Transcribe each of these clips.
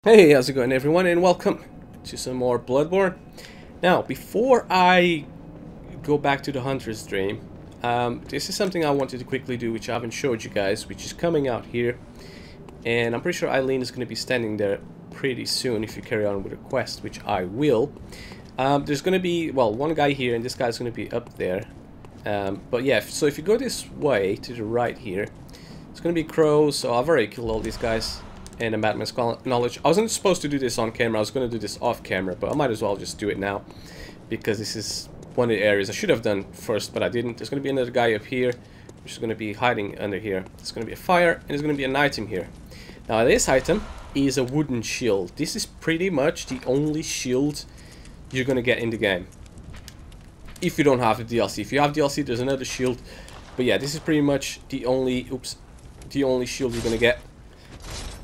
Hey, how's it going everyone, and welcome to some more Bloodborne. Now, before I go back to the Hunter's Dream, this is something I wanted to quickly do, which I haven't showed you guys, which is coming out here. And I'm pretty sure Eileen is going to be standing there pretty soon if you carry on with the quest, which I will. There's going to be, well, one guy here, and this guy's going to be up there. But yeah, so if you go this way, to the right here, it's going to be crows, so I've already killed all these guys. And a madman's knowledge. I wasn't supposed to do this on camera, I was going to do this off camera, but I might as well just do it now, because this is one of the areas I should have done first, but I didn't. There's going to be another guy up here, which is going to be hiding under here. There's going to be a fire, and there's going to be an item here. Now this item is a wooden shield. This is pretty much the only shield you're going to get in the game, if you don't have the DLC. If you have DLC, there's another shield, but yeah, this is pretty much the only, the only shield you're going to get.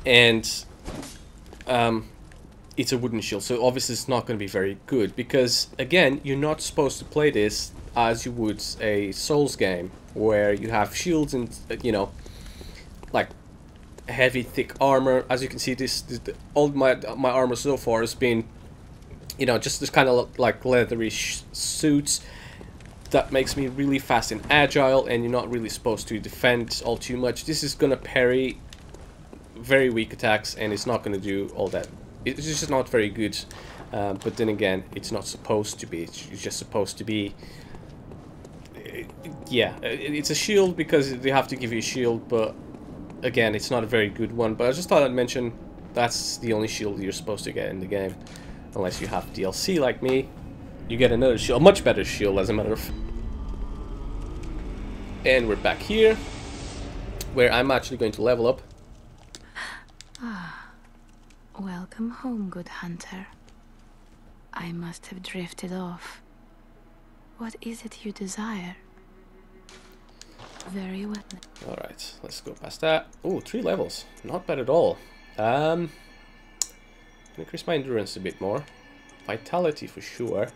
And it's a wooden shield, so obviously it's not going to be very good, because again, you're not supposed to play this as you would a Souls game, where you have shields and you know, like heavy thick armor. As you can see, all my armor so far has been, you know, just this kind of like leathery suits that makes me really fast and agile, and you're not really supposed to defend all too much. This is gonna parry very weak attacks, and it's not going to do all that. It's just not very good, but then again, it's not supposed to be. It's just supposed to be, yeah, it's a shield because they have to give you a shield, but again, it's not a very good one. But I just thought I'd mention that's the only shield you're supposed to get in the game, unless you have DLC like me. You get another shield, a much better shield, as a matter of fact. And we're back here, where I'm actually going to level up. Welcome home, good hunter. I must have drifted off. What is it you desire? Very well. Alright, let's go past that. Oh, 3 levels. Not bad at all. Increase my endurance a bit more. Vitality for sure.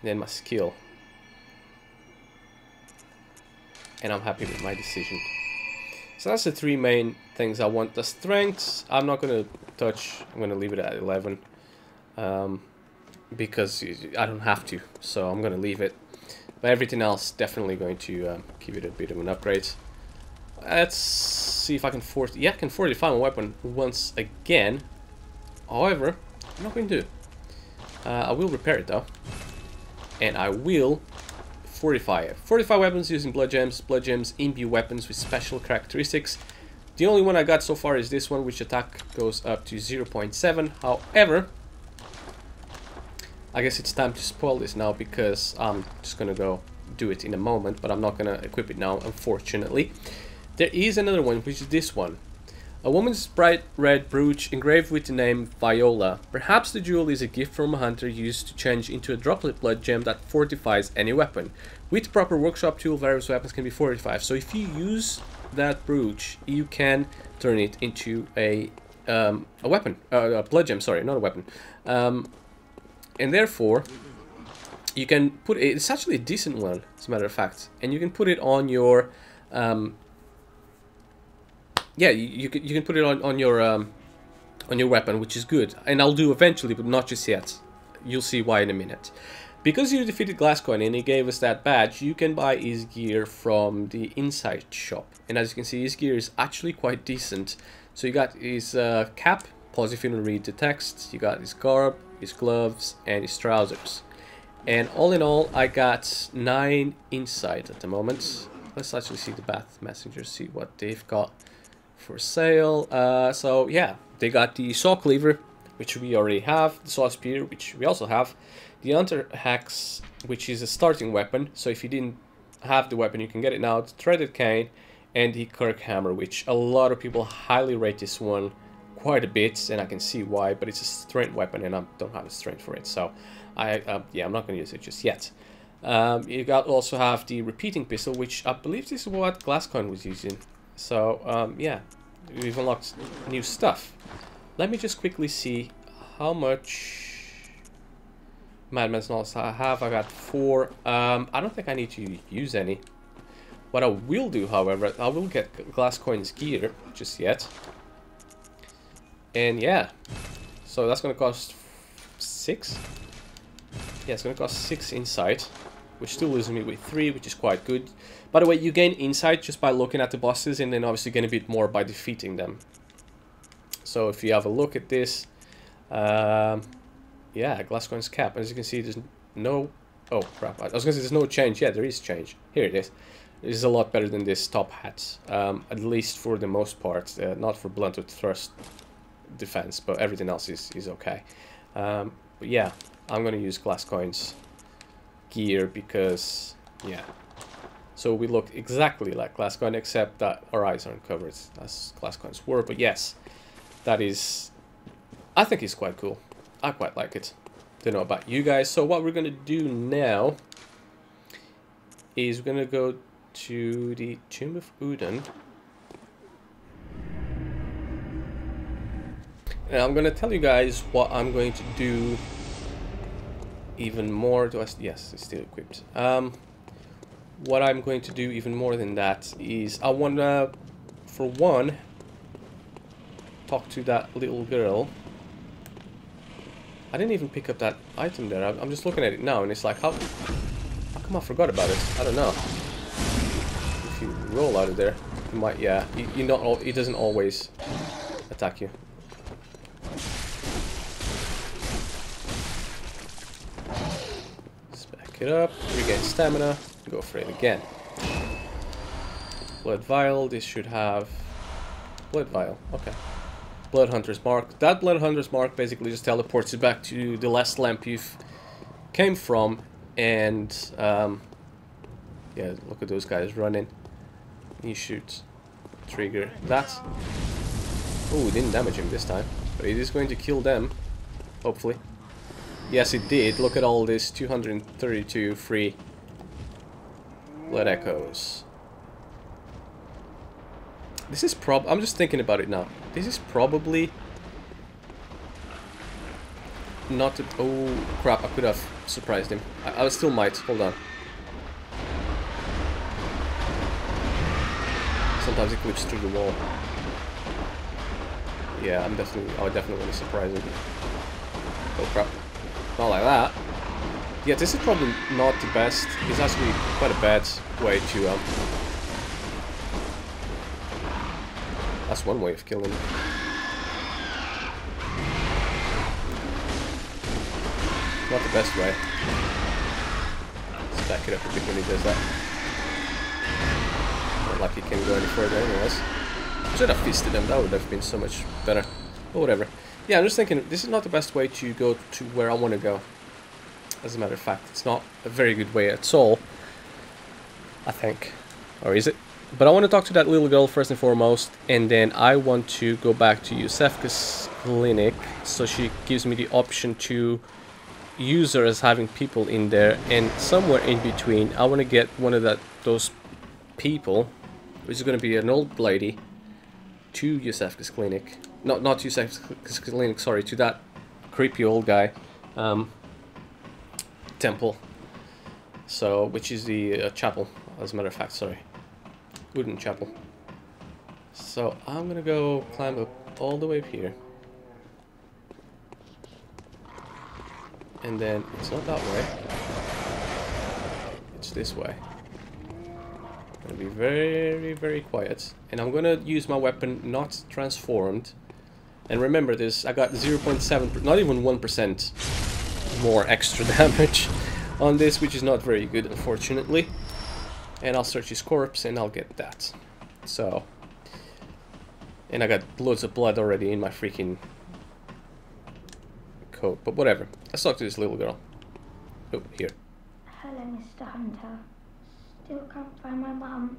Then my skill. And I'm happy with my decision. So that's the 3 main things I want. The strengths, I'm not going to touch. I'm going to leave it at 11. Because I don't have to. So I'm going to leave it. But everything else, definitely going to give it a bit of an upgrade. Let's see if I can yeah, I can fortify my weapon once again. However, I'm not going to. I will repair it though. And I will fortify it. Fortify weapons using blood gems. Blood gems imbue weapons with special characteristics. The only one I got so far is this one, which attack goes up to 0.7. However, I guess it's time to spoil this now, because I'm just gonna go do it in a moment, but I'm not gonna equip it now, unfortunately. There is another one, which is this one. A woman's bright red brooch engraved with the name Viola. Perhaps the jewel is a gift from a hunter used to change into a droplet blood gem that fortifies any weapon. With proper workshop tool, various weapons can be fortified. So if you use that brooch, you can turn it into a weapon, a blood gem. Sorry, not a weapon. And therefore, you can put it. It's actually a decent one, as a matter of fact, and you can put it on your. Yeah, you can put it on your weapon, which is good, and I'll do eventually, but not just yet. You'll see why in a minute. Because you defeated Glasscoin and he gave us that badge, you can buy his gear from the inside shop, and as you can see, his gear is actually quite decent. So you got his cap, pause if you don't read the text. You got his garb, his gloves, and his trousers. And all in all, I got 9 inside at the moment. Let's actually see the Bath Messengers, see what they've got for sale. So yeah, they got the saw cleaver, which we already have, the saw spear, which we also have, the hunter axe, which is a starting weapon, so if you didn't have the weapon you can get it now, the threaded cane, and the Kirk hammer, which a lot of people highly rate this one quite a bit, and I can see why, but it's a strength weapon and I don't have the strength for it, so yeah, I'm not going to use it just yet. You also have the repeating pistol, which I believe this is what Glasscoin was using. So, yeah, we've unlocked new stuff. Let me just quickly see how much Madman's Knowledge I have. I got 4. I don't think I need to use any. What I will do, however, I will get Glasscoin's gear, just yet. And yeah, So that's going to cost 6. Yeah, it's going to cost 6 insight, which still leaves me with 3, which is quite good. By the way, you gain insight just by looking at the bosses, and then obviously gain a bit more by defeating them. So if you have a look at this, yeah, Glasgown's cap. As you can see, there's no... Oh, crap. I was going to say there's no change. Yeah, there is change. Here it is. This is a lot better than this top hat, at least for the most part. Not for blunted thrust defense, but everything else is okay. But yeah, I'm going to use Glasgown's gear because, yeah. So we look exactly like Glasgown, except that our eyes aren't covered as Glasgown's were. But yes, that is... I think it's quite cool. I quite like it. Don't know about you guys. So what we're going to do now is we're going to go to the Tomb of Udon. And I'm going to tell you guys what I'm going to do even more. Yes, it's still equipped. What I'm going to do even more than that is I want to, for one, talk to that little girl. I didn't even pick up that item there. I'm just looking at it now, and it's like, how come I forgot about it? I don't know. If you roll out of there, you might, yeah, it doesn't always attack you. Let's back it up, regain stamina, go for it again. Blood vial, this should have... Blood vial, okay. Blood Hunter's Mark. That Blood Hunter's Mark basically just teleports you back to the last lamp you came from, and yeah, look at those guys running. You shoot, trigger that. Oh, didn't damage him this time, but it is going to kill them, hopefully. Yes, it did. Look at all this 232 free blood echoes. This is I'm just thinking about it now. This is probably not... Oh, crap. I could have surprised him. I still might. Hold on. Sometimes it clips through the wall. Yeah, I definitely want to surprise him. Oh, crap. Not like that. Yeah, this is probably not the best. It's actually quite a bad way to... That's one way of killing him. Not the best way. Let's back it up a bit when he does that. Not like he can go any further anyways. Should have fisted him, that would have been so much better. But whatever. Yeah, I'm just thinking, this is not the best way to go to where I want to go. As a matter of fact, it's not a very good way at all. I think. Or is it? But I want to talk to that little girl first and foremost, and then I want to go back to Yusefka's clinic, so she gives me the option to use her as having people in there, and somewhere in between I want to get one of those people, which is going to be an old lady, to Yusefka's clinic. Not Yusefka's clinic, sorry, to that creepy old guy temple. So, which is the chapel, as a matter of fact, sorry. Wooden chapel. So I'm gonna go climb up all the way up here, and then it's not that way, it's this way. I'm gonna be very, very quiet, and I'm gonna use my weapon not transformed. And remember this, I got 0.7, not even 1% more extra damage on this, which is not very good, unfortunately. And I'll search his corpse and I'll get that. So, and I got loads of blood already in my freaking coat, but whatever. Let's talk to this little girl. Oh, here. Hello, Mr. Hunter. Still can't find my mum.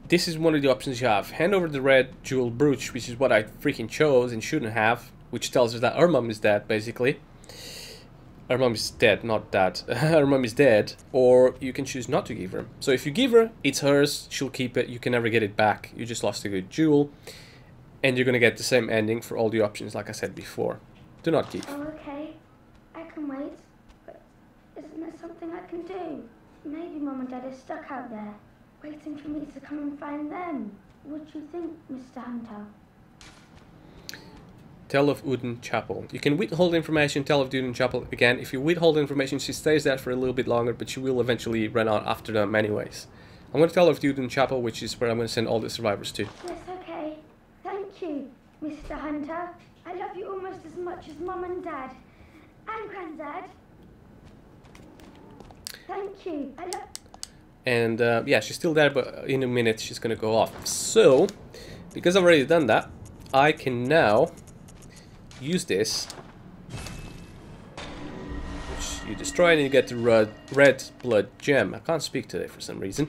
This is one of the options you have. Hand over the red jewel brooch, which is what I freaking chose and shouldn't have, which tells us that our mum is dead, basically. Her mom is dead, not that. Her mom is dead, or you can choose not to give her. So if you give her, it's hers, she'll keep it, you can never get it back. You just lost a good jewel, and you're gonna get the same ending for all the options, like I said before. Do not give. Oh, okay. I can wait, but isn't there something I can do? Maybe Mum and Dad are stuck out there, waiting for me to come and find them. What do you think, Mr. Hunter? Tell of Uden Chapel. You can withhold information, Tell of Uden Chapel. Again, if you withhold information, she stays there for a little bit longer, but she will eventually run out after them anyways. I'm going to Tell of Uden Chapel, which is where I'm going to send all the survivors to. Yes, okay. Thank you, Mr. Hunter. I love you almost as much as Mum and Dad. And Granddad. Thank you. I love... And yeah, she's still there, but in a minute she's going to go off. So, because I've already done that, I can now use this, which you destroy and you get the red blood gem. I can't speak today for some reason.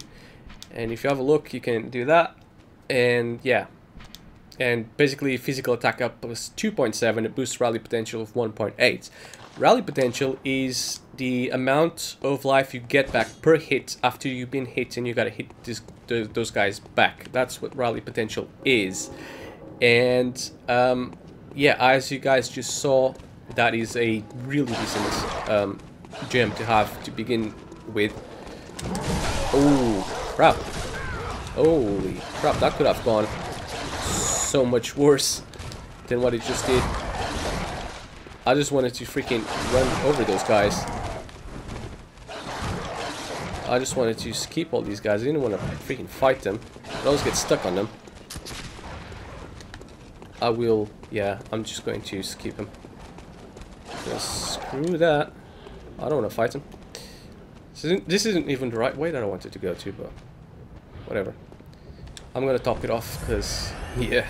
And if you have a look, you can do that. And yeah, and basically physical attack up was 2.7. It boosts rally potential of 1.8. Rally potential is the amount of life you get back per hit after you've been hit and you gotta hit those guys back. That's what rally potential is. And yeah, as you guys just saw, that is a really decent gem to have to begin with. Oh crap. Holy crap, that could have gone so much worse than what it just did. I just wanted to freaking run over those guys. I just wanted to skip all these guys. I didn't want to freaking fight them. I always get stuck on them. I will, yeah, I'm just going to skip him. Just screw that. I don't want to fight him. This isn't even the right way that I wanted to go to, but whatever. I'm gonna top it off because, yeah,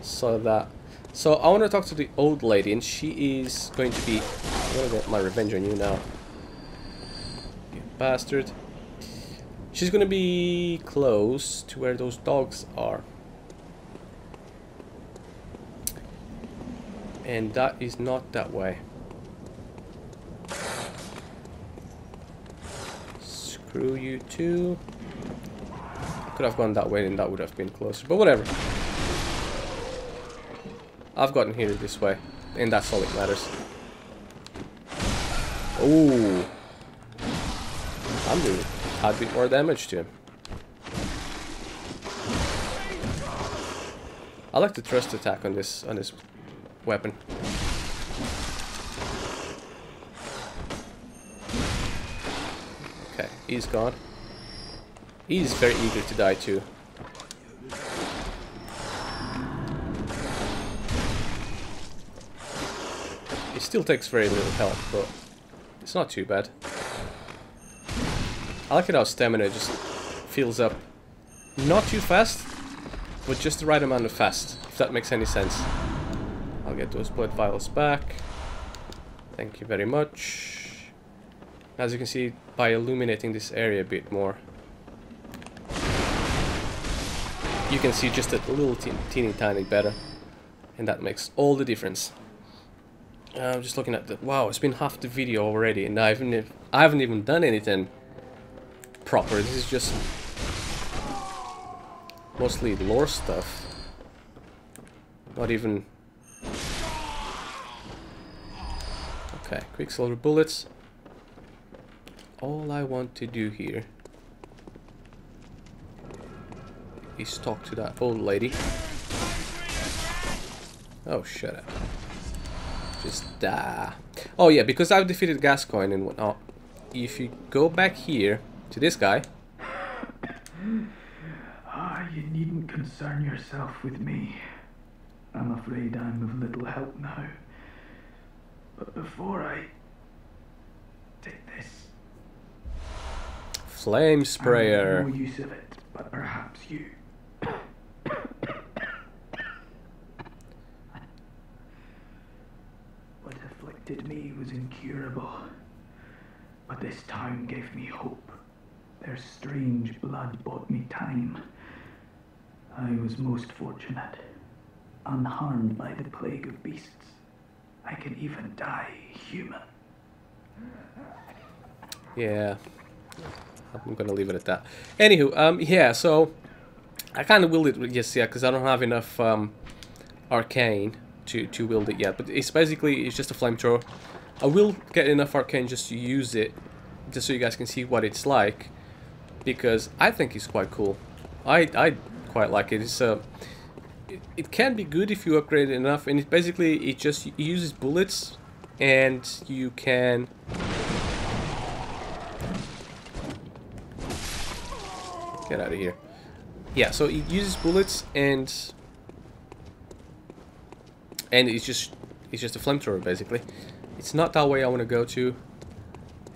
saw that. So I want to talk to the old lady, and she is going to be... I'm gonna get my revenge on you now, you bastard. She's gonna be close to where those dogs are. And that is not that way. Screw you too. Could have gone that way and that would have been closer, but whatever. I've gotten here this way, and that's all that matters. Oh, I'm doing a tad bit more damage to him. I like the thrust attack on this weapon. Okay, he's gone. He's very eager to die too. He still takes very little health, but it's not too bad. I like it how stamina just fills up not too fast, but just the right amount of fast, if that makes any sense. I'll get those blood vials back. Thank you very much. As you can see, by illuminating this area a bit more, you can see just a little teeny tiny better, and that makes all the difference. I'm just looking at the... Wow, it's been half the video already, and I haven't even done anything proper. This is just mostly lore stuff. Not even... Okay, quicksilver bullets. All I want to do here is talk to that old lady. Oh, shut up. Just die. Oh yeah, because I've defeated Gascoigne and whatnot. If you go back here to this guy. You needn't concern yourself with me. I'm afraid I'm of little help now. But before I take this flame sprayer. I have no use of it, but perhaps you. What afflicted me was incurable, but this town gave me hope. Their strange blood bought me time. I was most fortunate, unharmed by the plague of beasts. I can even die human. Yeah, I'm gonna leave it at that. Anywho, yeah, so I kind of willed it, yes, yeah, because I don't have enough arcane to wield it yet. But it's basically, it's just a flamethrower. I will get enough arcane just to use it, just so you guys can see what it's like, because I think it's quite cool. I quite like it. it can be good if you upgrade it enough, and it just uses bullets, and you can get out of here. Yeah, so it uses bullets, and it's just a flamethrower basically. It's not that way I want to go to,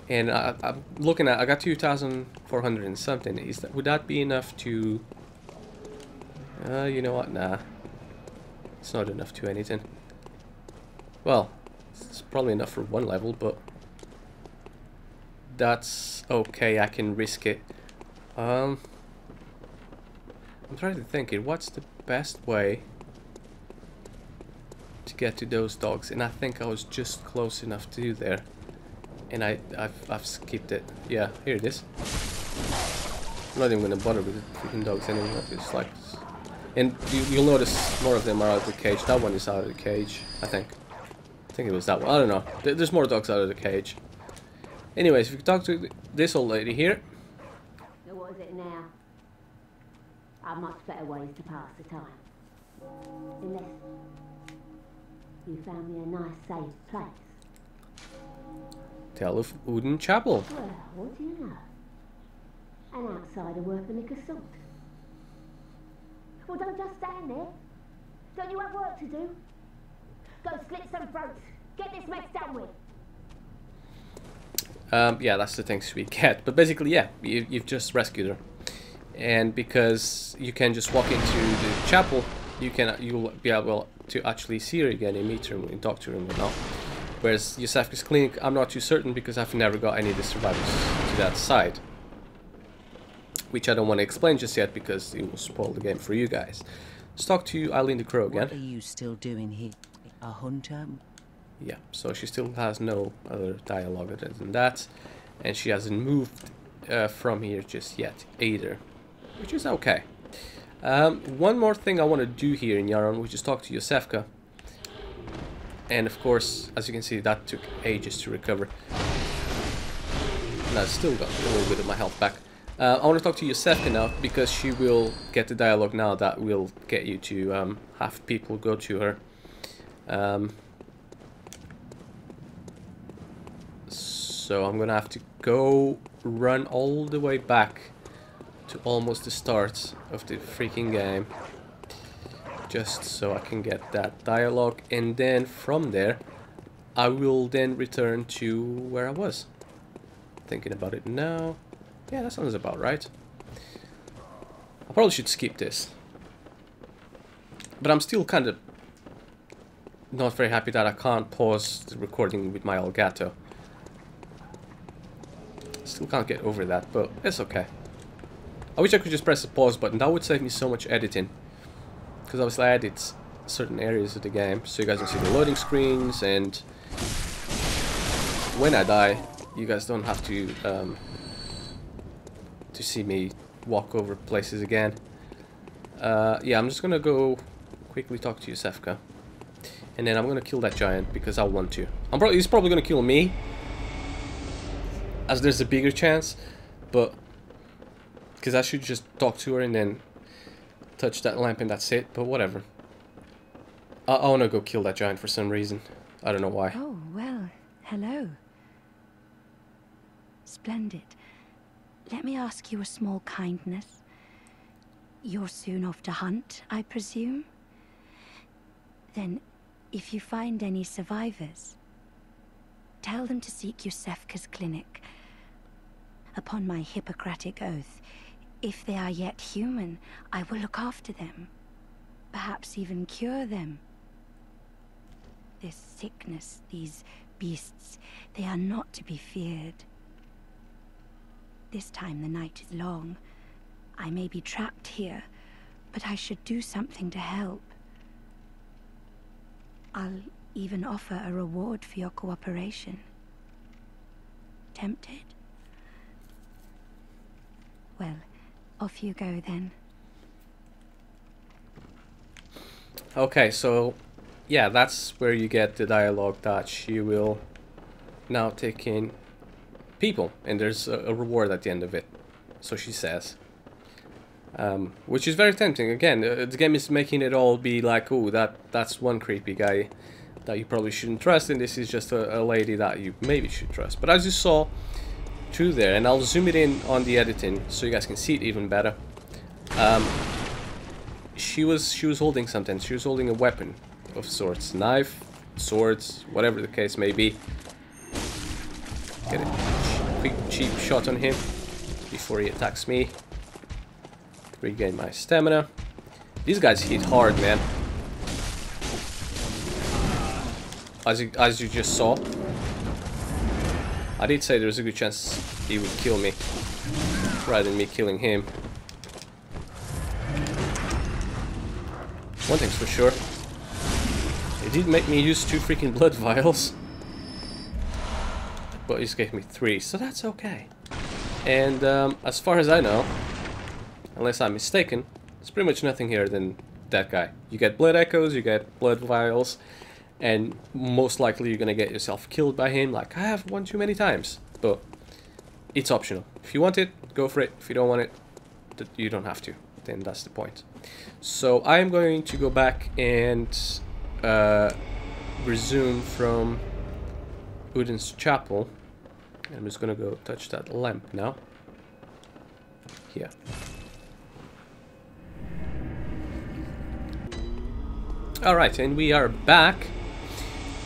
and I'm looking at, I got 2,400 and something. Would that be enough to? You know what? Nah, it's not enough to anything. Well, it's probably enough for one level, but that's okay. I can risk it. I'm trying to think it. What's the best way to get to those dogs? And I think I was just close enough to there, and I've skipped it. Yeah, here it is. I'm not even gonna bother with the freaking dogs anymore. It's like, and you'll notice more of them are out of the cage. That one is out of the cage, I think. I think it was that one. I don't know. There's more dogs out of the cage. Anyways, if you talk to this old lady here. So what is it now? Are much better ways to pass the time. Unless you found me a nice safe place. Tale of Wooden Chapel. Well, what do you know? An outsider worth a lick of salt. Well, don't just stand there. Don't you have work to do? Go slit some throats. Get this mess done with. Yeah, that's the things we get. But basically, yeah, you've just rescued her, and because you can just walk into the chapel, you'll be able to actually see her again and meet her and talk to her and whatnot. Whereas Yosefka's clinic, I'm not too certain because I've never got any of the survivors to that side, which I don't want to explain just yet because it will spoil the game for you guys. Let's talk to Eileen the Crow again. What are you still doing here? A hunter? Yeah, so she still has no other dialogue other than that, and she hasn't moved from here just yet either, which is okay. One more thing I want to do here in Yharnam, which is talk to Yosefka, and of course, as you can see, that took ages to recover. And I still got a little bit of my health back. I want to talk to Yosefka now because she will get the dialogue now that will get you to have people go to her. So I'm gonna have to go run all the way back to almost the start of the freaking game, just so I can get that dialogue, and then from there I will then return to where I was. Thinking about it now, yeah, that sounds about right. I probably should skip this, but I'm still kind of not very happy that I can't pause the recording with my Elgato. Still can't get over that, but it's okay. I wish I could just press the pause button. That would save me so much editing, because obviously I edit certain areas of the game, so you guys don't see the loading screens, and when I die, you guys don't have to see me walk over places again. Yeah, I'm just gonna go quickly talk to Yosefka, and then I'm gonna kill that giant because I want to. He's probably gonna kill me, as there's a bigger chance, but because I should just talk to her and then touch that lamp and that's it, but whatever. I want to go kill that giant for some reason. I don't know why. Oh, well, hello. Splendid. Let me ask you a small kindness. You're soon off to hunt, I presume? Then, if you find any survivors, tell them to seek Yosefka's clinic. Upon my Hippocratic oath, if they are yet human, I will look after them. Perhaps even cure them. This sickness, these beasts, they are not to be feared. This time the night is long. I may be trapped here, but I should do something to help. I'll even offer a reward for your cooperation. Tempted? Well, off you go then. Okay, so yeah, that's where you get the dialogue that she will now take in people, and there's a reward at the end of it. So she says. which is very tempting. Again, the game is making it all be like, oh, that's one creepy guy that you probably shouldn't trust, and this is just a lady that you maybe should trust. But as you saw through there, and I'll zoom it in on the editing so you guys can see it even better. She was holding something. She was holding a weapon of sorts, knife, swords, whatever the case may be. Get a quick cheap shot on him before he attacks me. Regain my stamina. These guys hit hard, man. As you just saw. I did say there was a good chance he would kill me rather than me killing him. One thing's for sure. It did make me use 2 freaking blood vials. But he just gave me 3, so that's okay. And as far as I know, unless I'm mistaken, there's pretty much nothing here than that guy. You get blood echoes, you get blood vials, and most likely you're gonna get yourself killed by him, like I have one too many times. But it's optional. If you want it, go for it. If you don't want it, you don't have to. Then that's the point. So I am going to go back and resume from Udin's chapel. I'm just gonna go touch that lamp now. Here. Alright, and we are back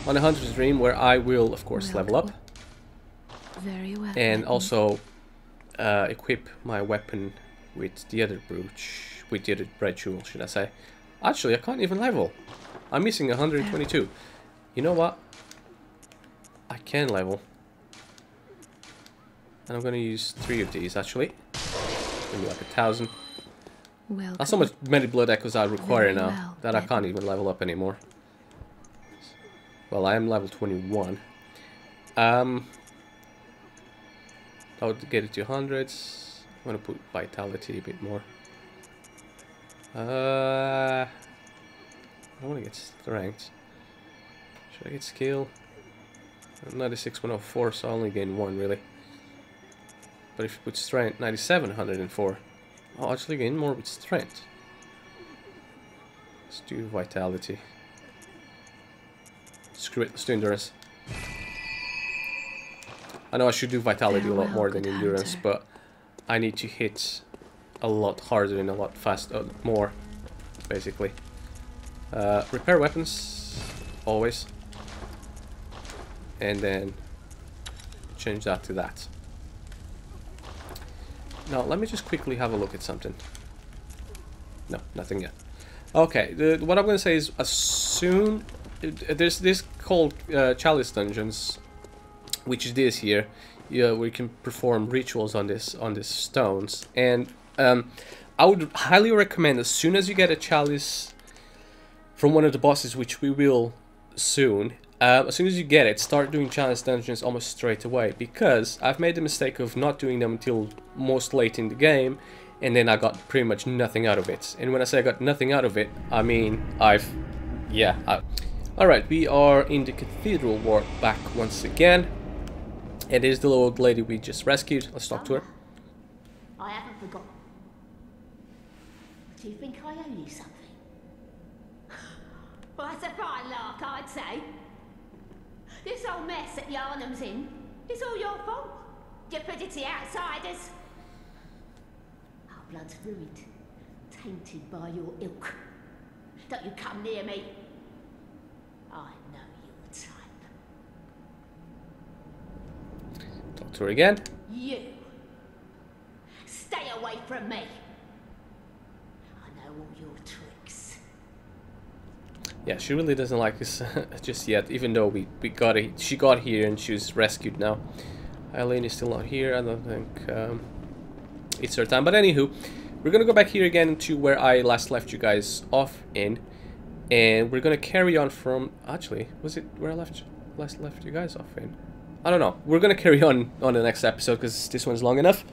on the Hunter's Dream, where I will, of course, level up. Very well. And also equip my weapon with the other brooch, with the other red jewel, should I say. Actually, I can't even level. I'm missing 122. You know what? I can level. And I'm gonna use 3 of these, actually. Maybe like 1,000. That's how many blood echoes I require now that I can't even level up anymore. Well, I am level 21. I would get it to hundreds. I'm gonna put vitality a bit more. I want to get strength. Should I get skill? 96, 104, so I only gain 1 really. But if you put strength, 97, 104. I'll actually gain more with strength. Let's do vitality. Screw it, let's do endurance. I know I should do vitality a lot more than endurance, but I need to hit a lot harder and a lot faster, more, basically. Repair weapons, always. And then change that to that. Now, let me just quickly have a look at something. No, nothing yet. Okay, what I'm going to say is, as soon... There's this called Chalice Dungeons, which is this here, where you can perform rituals on these stones. And I would highly recommend, as soon as you get a chalice from one of the bosses, which we will soon, as soon as you get it, start doing Chalice Dungeons almost straight away, because I've made the mistake of not doing them until most late in the game, and then I got pretty much nothing out of it. And when I say I got nothing out of it, I mean Alright, we are in the Cathedral Ward back once again. And there's the little old lady we just rescued. Let's talk to her. I haven't forgotten. Do you think I owe you something? Well, that's a fine lark, I'd say. This whole mess that Yharnam's in is all your fault. You put it to the outsiders. Our blood's ruined, tainted by your ilk. Don't you come near me. I know your type. Talk to her again. You. Stay away from me. I know all your tricks. Yeah, she really doesn't like us just yet, even though we got it. She got here and she was rescued now. Eileen is still not here. I don't think it's her time. But anywho, we're gonna go back here again to where I last left you guys off in, and we're gonna carry on from. Actually, was it where I last left you guys off in? I don't know. We're gonna carry on the next episode because this one's long enough.